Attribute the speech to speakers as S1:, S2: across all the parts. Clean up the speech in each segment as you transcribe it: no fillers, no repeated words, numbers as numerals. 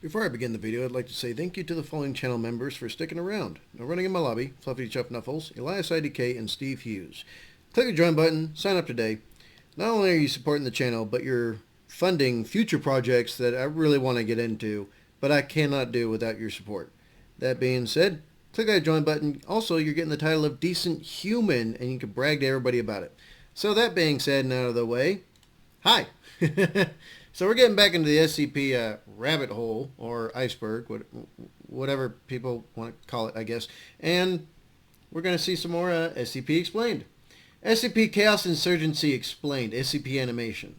S1: Before I begin the video, I'd like to say thank you to the following channel members for sticking around. Now running in my lobby, Fluffy Chuff Nuffles, Elias IDK, and Steve Hughes. Click the join button, sign up today. Not only are you supporting the channel, but you're funding future projects that I really want to get into, but I cannot do without your support. That being said, click that join button. Also, you're getting the title of Decent Human, and you can brag to everybody about it. So that being said and out of the way, hi! So we're getting back into the SCP rabbit hole, or iceberg, whatever people want to call it, I guess. And we're going to see some more SCP Explained. SCP Chaos Insurgency Explained, SCP Animation.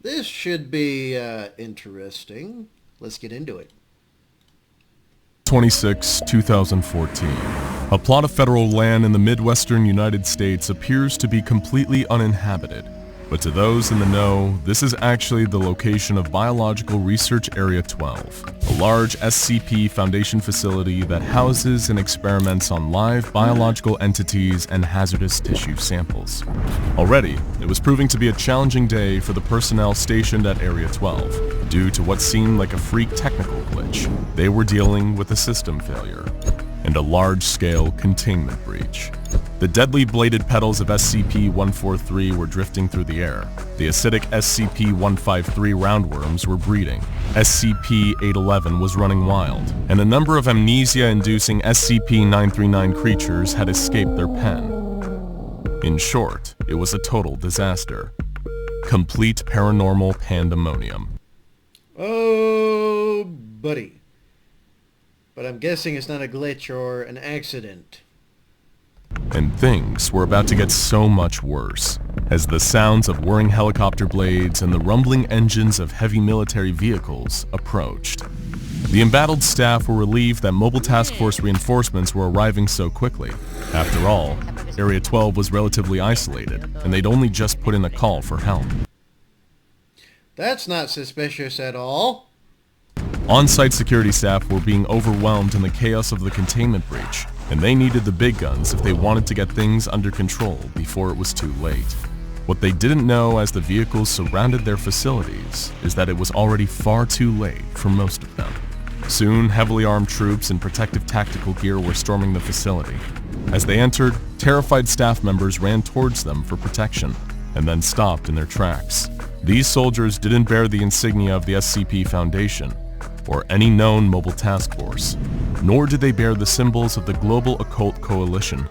S1: This should be interesting. Let's get into it.
S2: 26, 2014. A plot of federal land in the Midwestern United States appears to be completely uninhabited. But to those in the know, this is actually the location of Biological Research Area 12, a large SCP Foundation facility that houses and experiments on live biological entities and hazardous tissue samples. Already, it was proving to be a challenging day for the personnel stationed at Area 12, due to what seemed like a freak technical glitch. They were dealing with a system failure and a large-scale containment breach. The deadly bladed petals of SCP-143 were drifting through the air. The acidic SCP-153 roundworms were breeding. SCP-811 was running wild, and a number of amnesia-inducing SCP-939 creatures had escaped their pen. In short, it was a total disaster. Complete paranormal pandemonium.
S1: Oh, buddy. But I'm guessing it's not a glitch or an accident.
S2: And things were about to get so much worse, as the sounds of whirring helicopter blades and the rumbling engines of heavy military vehicles approached. The embattled staff were relieved that Mobile Task Force reinforcements were arriving so quickly. After all, Area 12 was relatively isolated, and they'd only just put in a call for help.
S1: That's not suspicious at all.
S2: On-site security staff were being overwhelmed in the chaos of the containment breach, and they needed the big guns if they wanted to get things under control before it was too late. What they didn't know as the vehicles surrounded their facilities is that it was already far too late for most of them. Soon, heavily armed troops in protective tactical gear were storming the facility. As they entered, terrified staff members ran towards them for protection, and then stopped in their tracks. These soldiers didn't bear the insignia of the SCP Foundation, or any known mobile task force, nor did they bear the symbols of the Global Occult Coalition.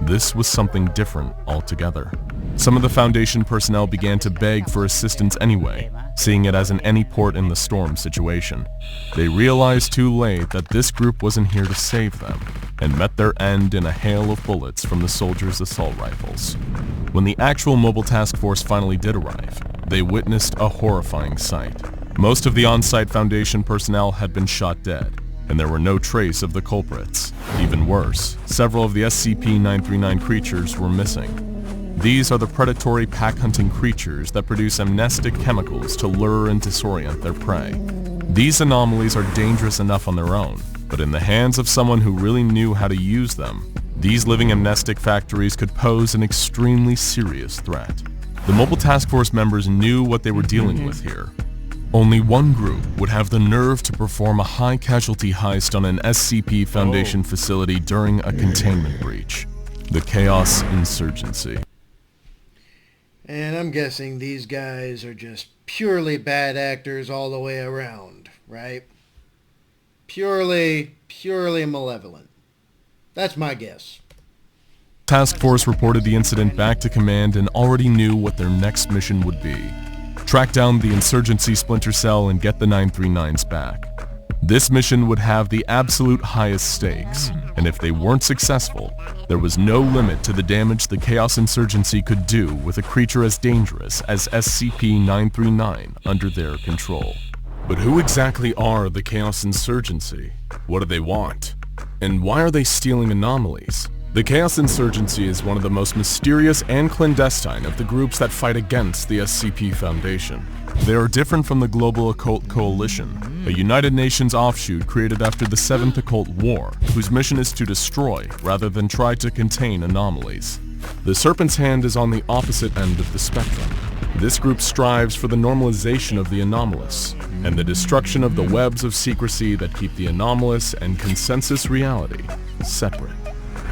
S2: This was something different altogether. Some of the Foundation personnel began to beg for assistance anyway, seeing it as an any port in the storm situation. They realized too late that this group wasn't here to save them, and met their end in a hail of bullets from the soldiers' assault rifles. When the actual mobile task force finally did arrive, they witnessed a horrifying sight. Most of the on-site Foundation personnel had been shot dead, and there were no trace of the culprits. Even worse, several of the SCP-939 creatures were missing. These are the predatory pack-hunting creatures that produce amnestic chemicals to lure and disorient their prey. These anomalies are dangerous enough on their own, but in the hands of someone who really knew how to use them, these living amnestic factories could pose an extremely serious threat. The Mobile Task Force members knew what they were dealing with here. Only one group would have the nerve to perform a high-casualty heist on an SCP Foundation facility during a containment breach. The Chaos Insurgency.
S1: And I'm guessing these guys are just purely bad actors all the way around, right? Purely malevolent. That's my guess.
S2: Task Force reported the incident back to command and already knew what their next mission would be. Track down the Insurgency Splinter Cell and get the 939s back. This mission would have the absolute highest stakes, and if they weren't successful, there was no limit to the damage the Chaos Insurgency could do with a creature as dangerous as SCP-939 under their control. But who exactly are the Chaos Insurgency? What do they want? And why are they stealing anomalies? The Chaos Insurgency is one of the most mysterious and clandestine of the groups that fight against the SCP Foundation. They are different from the Global Occult Coalition, a United Nations offshoot created after the 7th Occult War, whose mission is to destroy rather than try to contain anomalies. The Serpent's Hand is on the opposite end of the spectrum. This group strives for the normalization of the anomalous and the destruction of the webs of secrecy that keep the anomalous and consensus reality separate.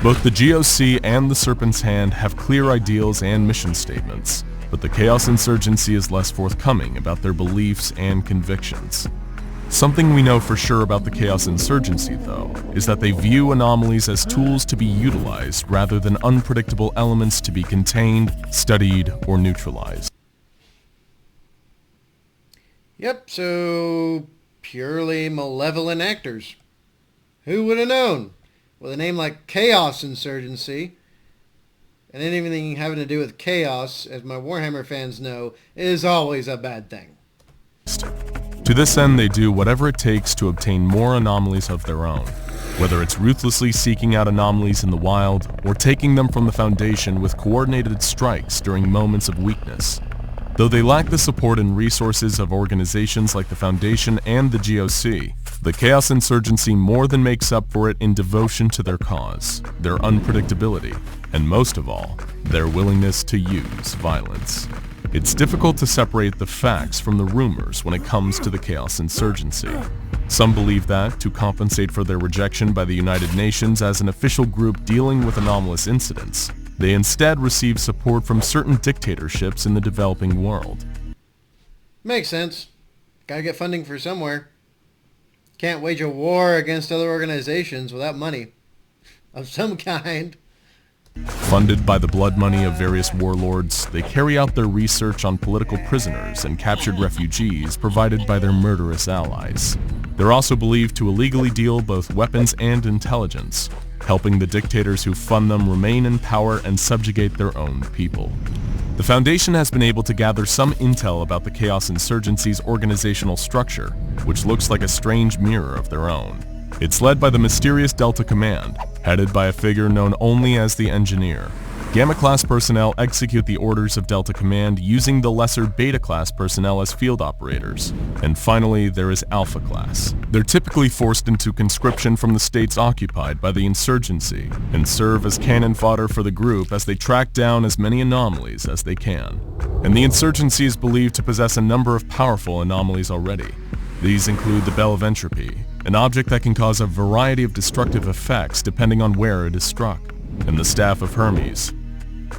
S2: Both the GOC and the Serpent's Hand have clear ideals and mission statements, but the Chaos Insurgency is less forthcoming about their beliefs and convictions. Something we know for sure about the Chaos Insurgency, though, is that they view anomalies as tools to be utilized rather than unpredictable elements to be contained, studied, or neutralized.
S1: Yep, so purely malevolent actors. Who would have known? With a name like Chaos Insurgency, and anything having to do with chaos, as my Warhammer fans know, is always a bad thing.
S2: To this end, they do whatever it takes to obtain more anomalies of their own, whether it's ruthlessly seeking out anomalies in the wild or taking them from the Foundation with coordinated strikes during moments of weakness. Though they lack the support and resources of organizations like the Foundation and the GOC, the Chaos Insurgency more than makes up for it in devotion to their cause, their unpredictability, and most of all, their willingness to use violence. It's difficult to separate the facts from the rumors when it comes to the Chaos Insurgency. Some believe that, to compensate for their rejection by the United Nations as an official group dealing with anomalous incidents, they instead receive support from certain dictatorships in the developing world.
S1: Makes sense. Gotta get funding for somewhere. Can't wage a war against other organizations without money of some kind.
S2: Funded by the blood money of various warlords, they carry out their research on political prisoners and captured refugees provided by their murderous allies. They're also believed to illegally deal both weapons and intelligence, helping the dictators who fund them remain in power and subjugate their own people. The Foundation has been able to gather some intel about the Chaos Insurgency's organizational structure, which looks like a strange mirror of their own. It's led by the mysterious Delta Command, headed by a figure known only as the Engineer. Gamma-class personnel execute the orders of Delta Command using the lesser Beta-class personnel as field operators. And finally, there is Alpha-class. They're typically forced into conscription from the states occupied by the insurgency and serve as cannon fodder for the group as they track down as many anomalies as they can. And the insurgency is believed to possess a number of powerful anomalies already. These include the Bell of Entropy, an object that can cause a variety of destructive effects depending on where it is struck, and the Staff of Hermes,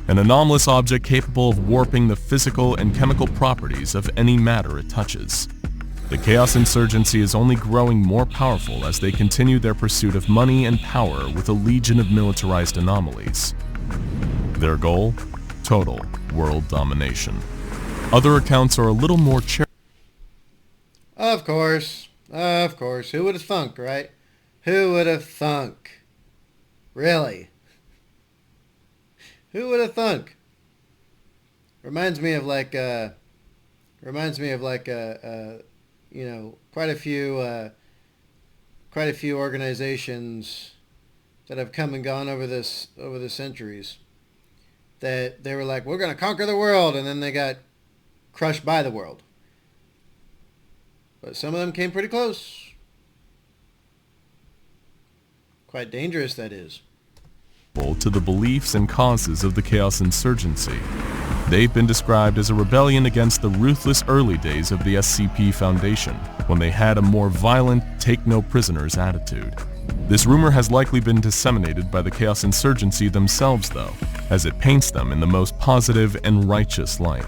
S2: an anomalous object capable of warping the physical and chemical properties of any matter it touches. The Chaos Insurgency is only growing more powerful as they continue their pursuit of money and power with a legion of militarized anomalies. Their goal? Total world domination. Other accounts are a little more
S1: Of course. Who would have thunk, right? Who would have thunk? Really? Who would have thunk? Reminds me of quite a few organizations that have come and gone over the centuries. That they were like, we're going to conquer the world, and then they got crushed by the world. But some of them came pretty close. Quite dangerous, that is.
S2: To the beliefs and causes of the Chaos Insurgency. They've been described as a rebellion against the ruthless early days of the SCP Foundation, when they had a more violent, take-no-prisoners attitude. This rumor has likely been disseminated by the Chaos Insurgency themselves, though, as it paints them in the most positive and righteous light.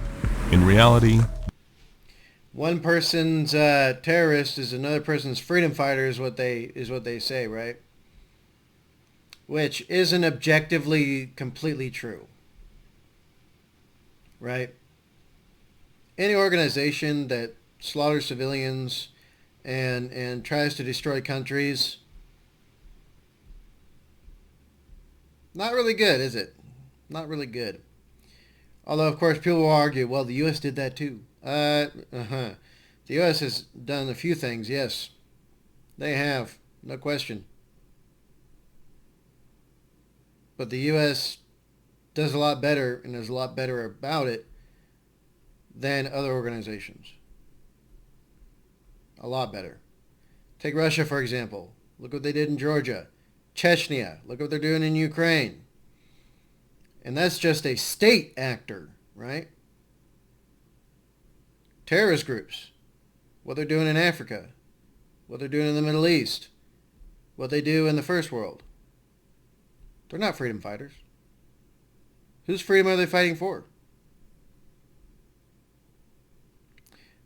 S2: In reality,
S1: one person's terrorist is another person's freedom fighter is what they say, right? Which isn't objectively completely true. Right? Any organization that slaughters civilians and tries to destroy countries, not really good, is it? Not really good. Although, of course, people will argue, well, the U.S. did that too. The U.S. has done a few things, yes. They have, no question. But the U.S. does a lot better, and is a lot better about it than other organizations. A lot better. Take Russia, for example. Look what they did in Georgia. Chechnya. Look what they're doing in Ukraine. And that's just a state actor, right? Terrorist groups, what they're doing in Africa, what they're doing in the Middle East, what they do in the First World. They're not freedom fighters. Whose freedom are they fighting for?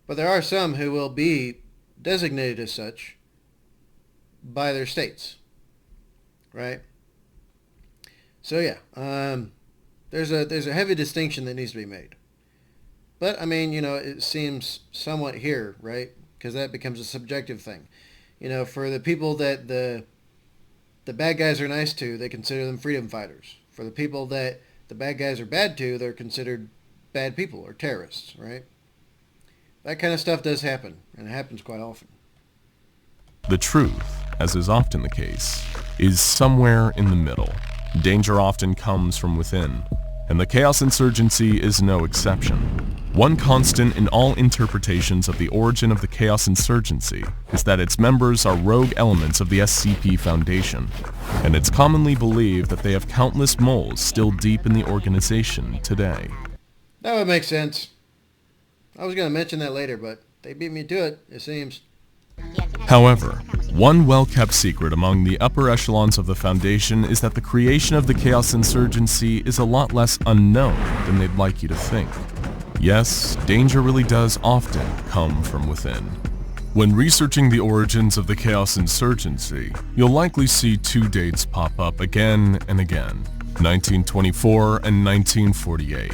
S1: But there are some who will be designated as such by their states, right? So yeah, there's a heavy distinction that needs to be made. But I mean, you know, it seems somewhat here, right? Because that becomes a subjective thing. You know, for the people that the bad guys are nice to, they consider them freedom fighters. For the people that the bad guys are bad to, they're considered bad people or terrorists, right? That kind of stuff does happen, and it happens quite often.
S2: The truth, as is often the case, is somewhere in the middle. Danger often comes from within, and the Chaos Insurgency is no exception. One constant in all interpretations of the origin of the Chaos Insurgency is that its members are rogue elements of the SCP Foundation, and it's commonly believed that they have countless moles still deep in the organization today.
S1: That would make sense. I was going to mention that later, but they beat me to it, it seems.
S2: However, one well-kept secret among the upper echelons of the Foundation is that the creation of the Chaos Insurgency is a lot less unknown than they'd like you to think. Yes, danger really does often come from within. When researching the origins of the Chaos Insurgency, you'll likely see two dates pop up again and again, 1924 and 1948.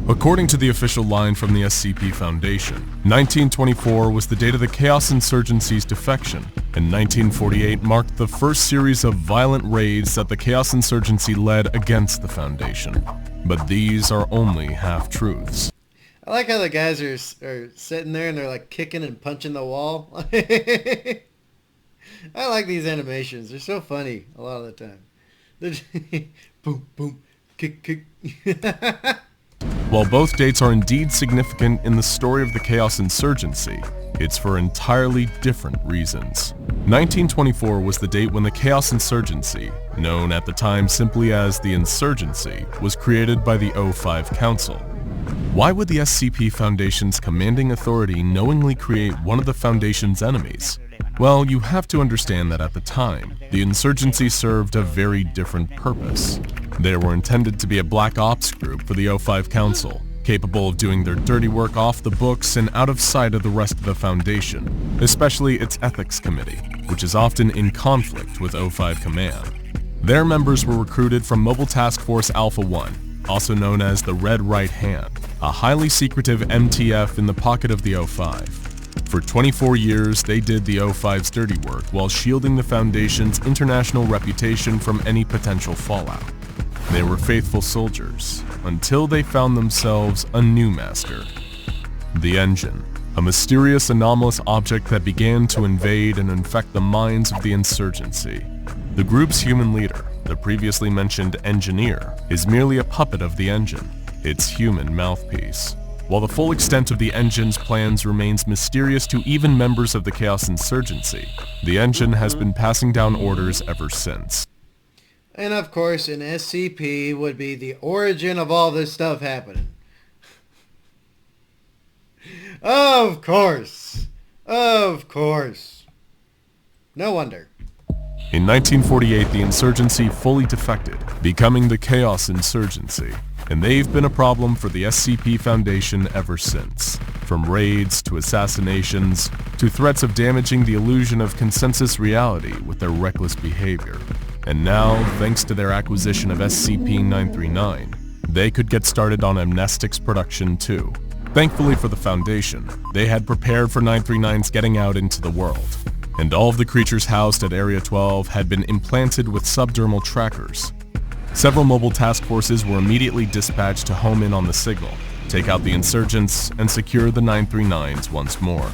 S2: According to the official line from the SCP Foundation, 1924 was the date of the Chaos Insurgency's defection, and 1948 marked the first series of violent raids that the Chaos Insurgency led against the Foundation. But these are only half-truths.
S1: I like how the guys are sitting there and they're like kicking and punching the wall. I like these animations. They're so funny a lot of the time. They're just boom, boom, kick, kick.
S2: While both dates are indeed significant in the story of the Chaos Insurgency, it's for entirely different reasons. 1924 was the date when the Chaos Insurgency, known at the time simply as the Insurgency, was created by the O5 Council. Why would the SCP Foundation's commanding authority knowingly create one of the Foundation's enemies? Well, you have to understand that at the time, the Insurgency served a very different purpose. They were intended to be a black ops group for the O5 Council, capable of doing their dirty work off the books and out of sight of the rest of the Foundation, especially its Ethics Committee, which is often in conflict with O5 Command. Their members were recruited from Mobile Task Force Alpha 1, also known as the Red Right Hand, a highly secretive MTF in the pocket of the O5. For 24 years, they did the O5's dirty work while shielding the Foundation's international reputation from any potential fallout. They were faithful soldiers, until they found themselves a new master. The Engine, a mysterious anomalous object that began to invade and infect the minds of the Insurgency. The group's human leader, the previously mentioned Engineer, is merely a puppet of the Engine, its human mouthpiece. While the full extent of the Engine's plans remains mysterious to even members of the Chaos Insurgency, the Engine has been passing down orders ever since.
S1: And of course, an SCP would be the origin of all this stuff happening. Of course. Of course. No wonder.
S2: In 1948, the Insurgency fully defected, becoming the Chaos Insurgency, and they've been a problem for the SCP Foundation ever since. From raids to assassinations to threats of damaging the illusion of consensus reality with their reckless behavior. And now, thanks to their acquisition of SCP-939, they could get started on Amnestics production too. Thankfully for the Foundation, they had prepared for 939's getting out into the world, and all of the creatures housed at Area 12 had been implanted with subdermal trackers. Several mobile task forces were immediately dispatched to home in on the signal, take out the insurgents, and secure the 939s once more.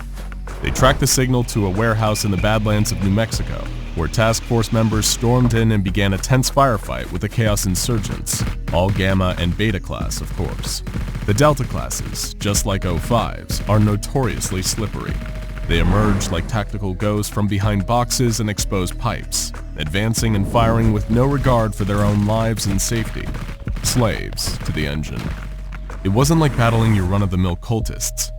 S2: They tracked the signal to a warehouse in the Badlands of New Mexico, where task force members stormed in and began a tense firefight with the Chaos Insurgents, all Gamma and Beta class, of course. The Delta classes, just like O5s, are notoriously slippery. They emerge like tactical ghosts from behind boxes and exposed pipes, advancing and firing with no regard for their own lives and safety. slaves to the engine. It wasn't like battling your run-of-the-mill cultists.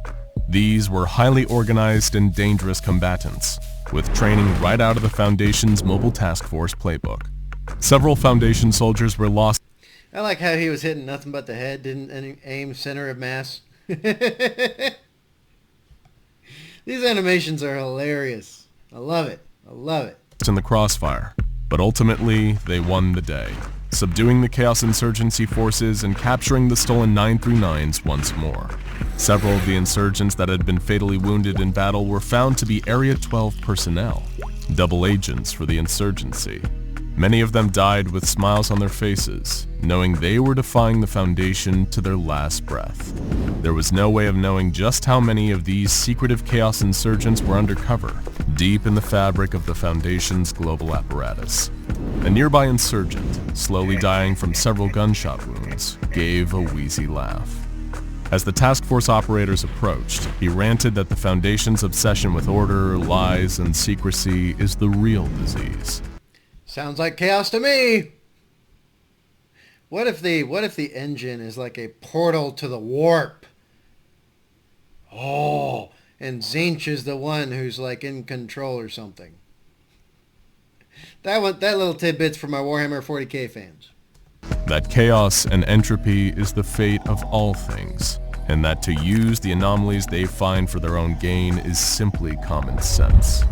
S2: These were highly organized and dangerous combatants, with training right out of the Foundation's Mobile Task Force playbook. Several Foundation soldiers were lost.
S1: I like how he was hitting nothing but the head, didn't aim center of mass. These animations are hilarious. I love it. I love it.
S2: In the crossfire, but ultimately they won the day, subduing the Chaos Insurgency forces and capturing the stolen 939s once more. Several of the insurgents that had been fatally wounded in battle were found to be Area 12 personnel, double agents for the insurgency. Many of them died with smiles on their faces, knowing they were defying the Foundation to their last breath. There was no way of knowing just how many of these secretive Chaos insurgents were undercover, deep in the fabric of the Foundation's global apparatus. A nearby insurgent, slowly dying from several gunshot wounds, gave a wheezy laugh. As the task force operators approached, he ranted that the Foundation's obsession with order, lies, and secrecy is the real disease.
S1: Sounds like chaos to me. What if the engine is like a portal to the warp? Oh, and Zinch is the one who's like in control or something. That little tidbit's for my Warhammer 40k fans.
S2: That chaos and entropy is the fate of all things, and that to use the anomalies they find for their own gain is simply common sense.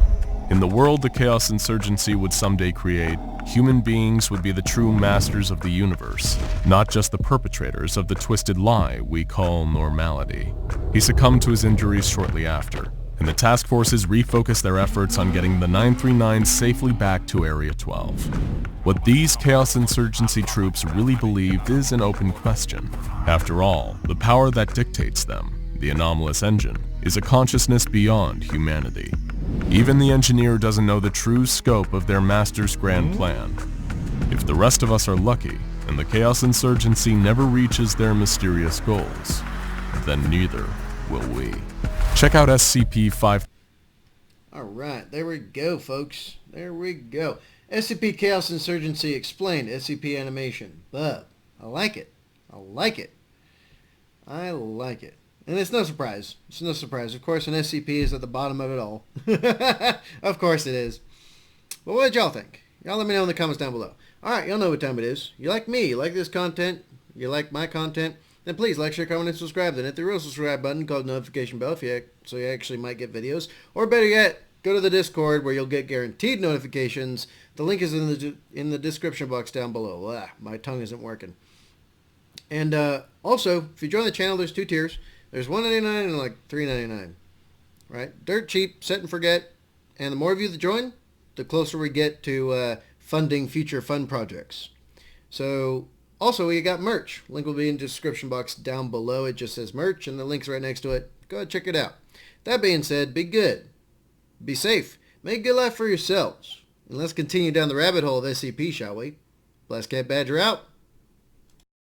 S2: In the world the Chaos Insurgency would someday create, human beings would be the true masters of the universe, not just the perpetrators of the twisted lie we call normality. He succumbed to his injuries shortly after, and the task forces refocused their efforts on getting the 939 safely back to Area 12. What these Chaos Insurgency troops really believed is an open question. After all, the power that dictates them, the anomalous engine, is a consciousness beyond humanity. Even the engineer doesn't know the true scope of their master's grand plan. If the rest of us are lucky, and the Chaos Insurgency never reaches their mysterious goals, then neither will we. Check out SCP-5.
S1: Alright, there we go, folks. There we go. SCP Chaos Insurgency Explained, SCP Animation. But I like it. I like it. I like it. And it's no surprise. It's no surprise. Of course, an SCP is at the bottom of it all. Of course it is. But what did y'all think? Y'all let me know in the comments down below. Alright, y'all know what time it is. You like me, you like this content, you like my content, then please like, share, comment, and subscribe. Then hit the real subscribe button called notification bell so you actually might get videos. Or better yet, go to the Discord where you'll get guaranteed notifications. The link is in the description box down below. My tongue isn't working. And also, if you join the channel, there's two tiers. There's $1.99 and like $3.99, right? Dirt cheap, set and forget. And the more of you that join, the closer we get to funding future fun projects. So, also we got merch. Link will be in the description box down below. It just says merch, and the link's right next to it. Go ahead, check it out. That being said, be good, be safe, make a good life for yourselves, and let's continue down the rabbit hole of SCP, shall we? Blastcapbadger out.